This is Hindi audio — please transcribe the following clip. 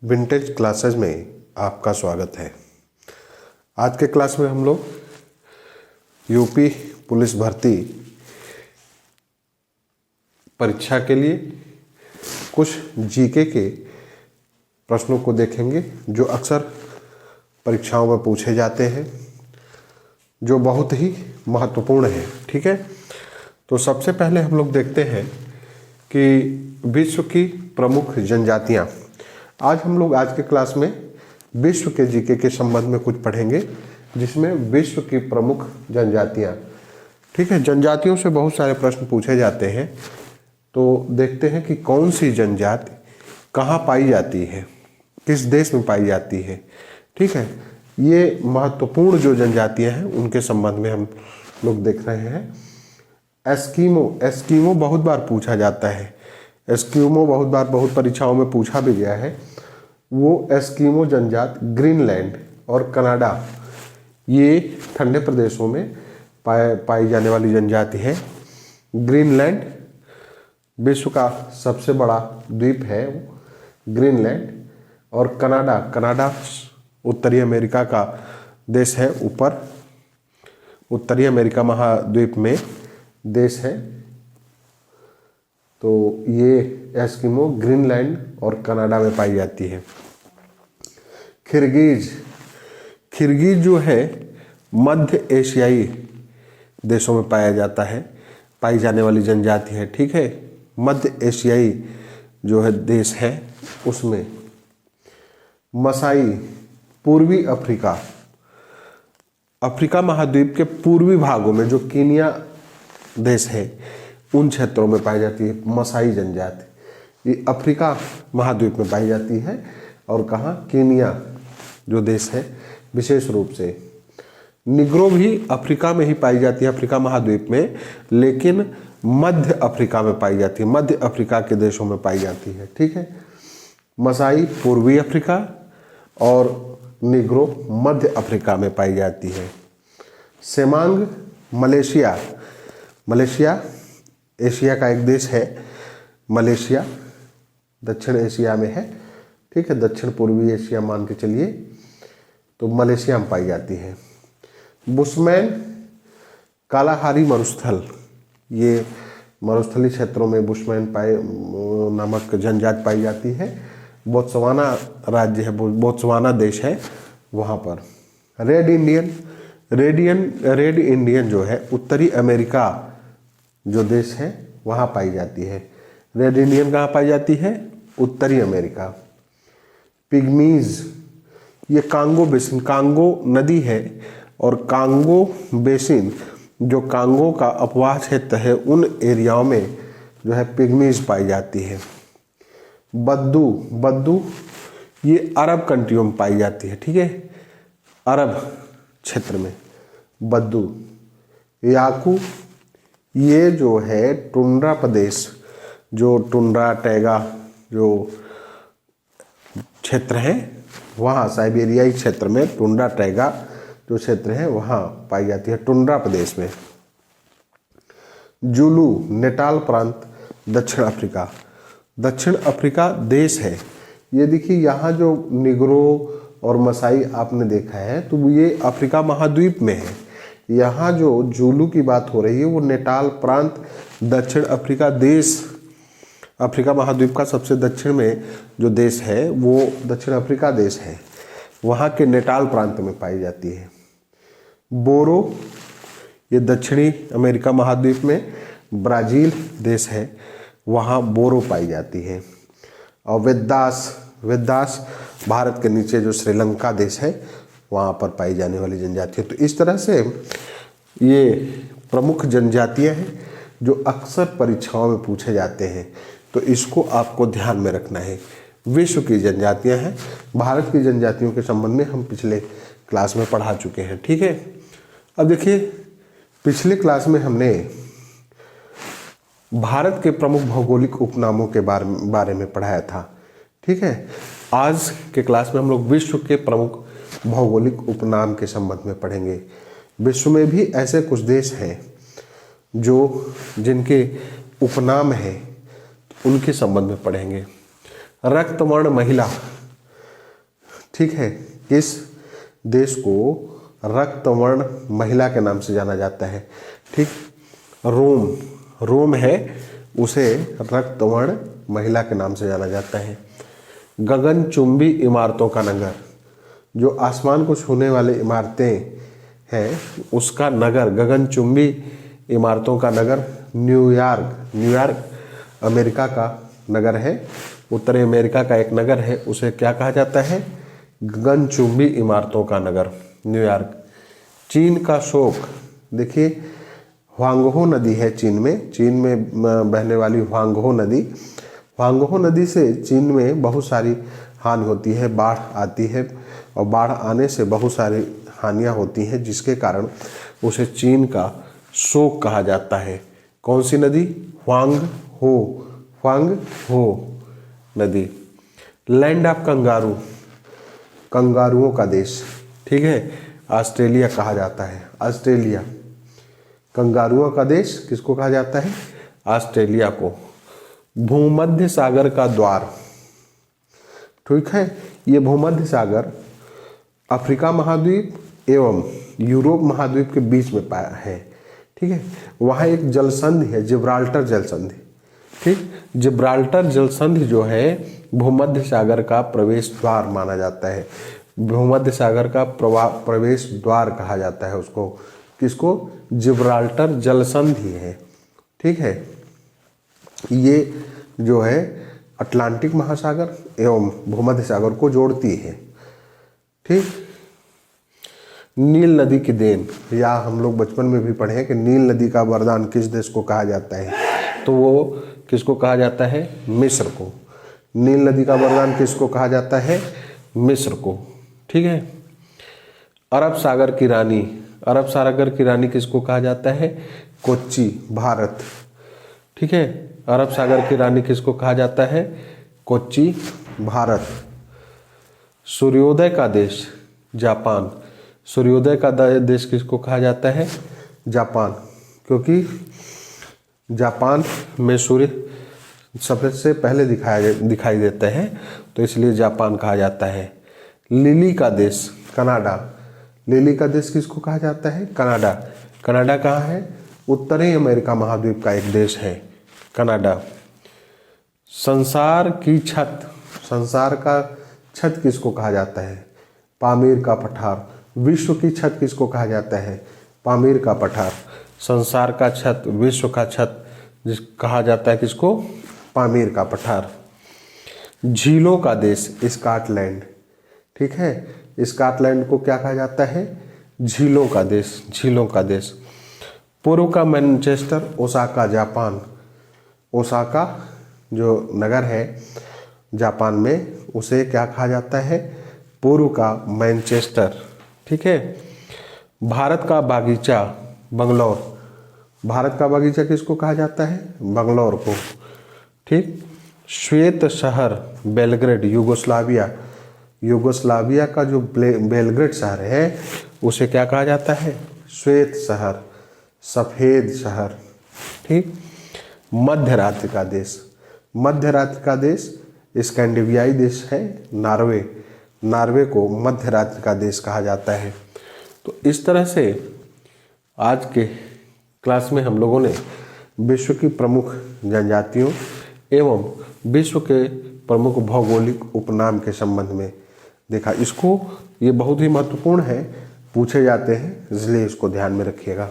विंटेज क्लासेस में आपका स्वागत है। आज के क्लास में हम लोग यूपी पुलिस भर्ती परीक्षा के लिए कुछ जीके के प्रश्नों को देखेंगे जो अक्सर परीक्षाओं में पूछे जाते हैं, जो बहुत ही महत्वपूर्ण है। ठीक है, तो सबसे पहले हम लोग देखते हैं कि विश्व की प्रमुख जनजातियां। आज हम लोग आज के क्लास में विश्व के जीके के संबंध में कुछ पढ़ेंगे, जिसमें विश्व की प्रमुख जनजातियां। ठीक है, जनजातियों से बहुत सारे प्रश्न पूछे जाते हैं, तो देखते हैं कि कौन सी जनजाति कहाँ पाई जाती है, किस देश में पाई जाती है। ठीक है, ये महत्वपूर्ण जो जनजातियां हैं उनके संबंध में हम लोग देख रहे हैं। एस्किमो बहुत बार पूछा जाता है। एस्किमो बहुत बार बहुत परीक्षाओं में पूछा भी गया है। वो एस्किमो जनजाति ग्रीनलैंड और कनाडा, ये ठंडे प्रदेशों में पाई जाने वाली जनजाति है। ग्रीनलैंड विश्व का सबसे बड़ा द्वीप है ग्रीनलैंड, और कनाडा उत्तरी अमेरिका का देश है, ऊपर उत्तरी अमेरिका महाद्वीप में देश है। तो ये एस्किमो ग्रीनलैंड और कनाडा में पाई जाती है। खिरगिज जो है मध्य एशियाई देशों में पाई जाने वाली जनजाति है। ठीक है, मध्य एशियाई जो है देश है उसमें। मसाई पूर्वी अफ्रीका महाद्वीप के पूर्वी भागों में, जो कीनिया देश है, उन क्षेत्रों में पाई जाती है मसाई जनजाति। ये अफ्रीका महाद्वीप में पाई जाती है, और कहाँ, कीनिया जो देश है विशेष रूप से। निग्रो भी अफ्रीका में ही पाई जाती है, अफ्रीका महाद्वीप में, लेकिन मध्य अफ्रीका में पाई जाती है, मध्य अफ्रीका के देशों में पाई जाती है। ठीक है, मसाई पूर्वी अफ्रीका और निग्रो मध्य अफ्रीका में पाई जाती है। सेमांग मलेशिया एशिया का एक देश है। मलेशिया दक्षिण एशिया में है। ठीक है, दक्षिण पूर्वी एशिया मान के चलिए, तो मलेशिया में पाई जाती है। बुशमैन कालाहारी मरुस्थल, ये मरुस्थलीय क्षेत्रों में बुशमैन नामक जनजाति पाई जाती है। बोत्सवाना राज्य है, बोत्सवाना देश है, वहाँ पर। रेड इंडियन जो है उत्तरी अमेरिका जो देश है वहाँ पाई जाती है। रेड इंडियन कहाँ पाई जाती है? उत्तरी अमेरिका। पिग्मीज, ये कांगो बेसिन, कांगो नदी है, और कांगो बेसिन जो कांगो का अपवाह क्षेत्र है, उन एरियाओं में जो है पिग्मीज पाई जाती है। बद्दू ये अरब कंट्रियों में पाई जाती है। ठीक है, अरब क्षेत्र में बद्दू। याकू, ये जो है टुंड्रा प्रदेश, जो टुंड्रा टैगा जो क्षेत्र है, वहाँ साइबेरियाई क्षेत्र में टुंड्रा टैगा जो क्षेत्र है वहाँ पाई जाती है, टुंड्रा प्रदेश में। जुलू नेटाल प्रांत दक्षिण अफ्रीका देश है। ये देखिए, यहाँ जो निग्रो और मसाई आपने देखा है, तो ये अफ्रीका महाद्वीप में है। यहाँ जो जुलू की बात हो रही है वो नेटाल प्रांत दक्षिण अफ्रीका देश, अफ्रीका महाद्वीप का सबसे दक्षिण में जो देश है वो दक्षिण अफ्रीका देश है, वहाँ के नेटाल प्रांत में पाई जाती है। बोरो, ये दक्षिणी अमेरिका महाद्वीप में ब्राज़ील देश है, वहाँ बोरो पाई जाती है। और वेदास भारत के नीचे जो श्रीलंका देश है वहाँ पर पाई जाने वाली जनजाति है। तो इस तरह से ये प्रमुख जनजातियाँ हैं जो अक्सर परीक्षाओं में पूछे जाते हैं, तो इसको आपको ध्यान में रखना है। विश्व की जनजातियाँ हैं, भारत की जनजातियों के संबंध में हम पिछले क्लास में पढ़ा चुके हैं। ठीक है, अब देखिए, पिछले क्लास में हमने भारत के प्रमुख भौगोलिक उपनामों के बारे में पढ़ाया था। ठीक है, आज के क्लास में हम लोग विश्व के प्रमुख भौगोलिक उपनाम के संबंध में पढ़ेंगे। विश्व में भी ऐसे कुछ देश हैं जिनके उपनाम हैं, उनके संबंध में पढ़ेंगे। रक्तवर्ण महिला, ठीक है। इस देश को रक्तवर्ण महिला के नाम से जाना जाता है। ठीक, रोम है, उसे रक्तवर्ण महिला के नाम से जाना जाता है। गगनचुंबी इमारतों का नगर, जो आसमान को छूने वाले इमारतें हैं उसका नगर, गगनचुंबी इमारतों का नगर न्यूयॉर्क अमेरिका का नगर है, उत्तरी अमेरिका का एक नगर है, उसे क्या कहा जाता है? गगनचुंबी इमारतों का नगर, न्यूयॉर्क। चीन का शोक, देखिए ह्वांगहो नदी है चीन में बहने वाली ह्वांगहो नदी से चीन में बहुत सारी हानि होती है, बाढ़ आती है और बाढ़ आने से बहुत सारी हानियां होती हैं, जिसके कारण उसे चीन का शोक कहा जाता है। कौन सी नदी? ह्वांगहो नदी। लैंड ऑफ कंगारू, कंगारुओं का देश, ठीक है, ऑस्ट्रेलिया कहा जाता है। ऑस्ट्रेलिया कंगारुओं का देश किसको कहा जाता है? ऑस्ट्रेलिया को। भूमध्य सागर का द्वार, ठीक है, ये भूमध्य सागर अफ्रीका महाद्वीप एवं यूरोप महाद्वीप के बीच में पाया है। ठीक है, वहाँ एक जलसंधि है, जिब्राल्टर जलसंधि। ठीक, जिब्राल्टर जलसंधि जो है भूमध्य सागर का प्रवेश द्वार माना जाता है, भूमध्य सागर का प्रवेश द्वार कहा जाता है उसको। किसको? जिब्राल्टर जलसंधि है। ठीक है, ये जो है अटलांटिक महासागर एवं भूमध्य सागर को जोड़ती है। ठीक, नील नदी की देन, या हम लोग बचपन में भी पढ़े हैं कि नील नदी का वरदान किस देश को कहा जाता है, तो वो किसको कहा जाता है? मिस्र को। नील नदी का वरदान किसको कहा जाता है? मिस्र को। ठीक है, अरब सागर की रानी, अरब सागर की रानी किसको कहा जाता है? कोच्चि, भारत। ठीक है, अरब सागर की रानी किसको कहा जाता है? कोच्चि, भारत। सूर्योदय का देश, जापान। सूर्योदय का देश किसको कहा जाता है? जापान, क्योंकि जापान में सूर्य सबसे पहले दिखाई देता है, तो इसलिए जापान कहा जाता है। लिली का देश, कनाडा। लिली का देश किसको कहा जाता है? कनाडा। कनाडा कहाँ है? उत्तरी अमेरिका महाद्वीप का एक देश है कनाडा। संसार की छत, संसार का छत किसको कहा जाता है? पामीर का पठार। विश्व की छत किसको कहा जाता है? पामीर का पठार। संसार का छत, विश्व का छत कहा जाता है किसको? पामीर का पठार। झीलों का देश, स्कॉटलैंड। ठीक है, स्कॉटलैंड को क्या कहा जाता है? झीलों का देश, झीलों का देश। पूर्व का मैनचेस्टर, ओसाका, जापान। ओसाका जो नगर है जापान में, उसे क्या कहा जाता है? पूर्व का मैनचेस्टर। ठीक है, भारत का बागीचा, बंगलौर। भारत का बागीचा किसको कहा जाता है? बंगलौर को। ठीक, श्वेत शहर, बेलग्रेड, यूगोस्लाविया। यूगोस्लाविया का जो बेलग्रेड शहर है उसे क्या कहा जाता है? श्वेत शहर, सफेद शहर। ठीक, मध्य रात्रि का देश, मध्य रात्रि का देश स्कैंडिनेवियाई देश है नॉर्वे। नॉर्वे को मध्य रात्रि का देश कहा जाता है। तो इस तरह से आज के क्लास में हम लोगों ने विश्व की प्रमुख जनजातियों एवं विश्व के प्रमुख भौगोलिक उपनाम के संबंध में देखा। इसको ये बहुत ही महत्वपूर्ण है, पूछे जाते हैं, इसलिए इसको ध्यान में रखिएगा।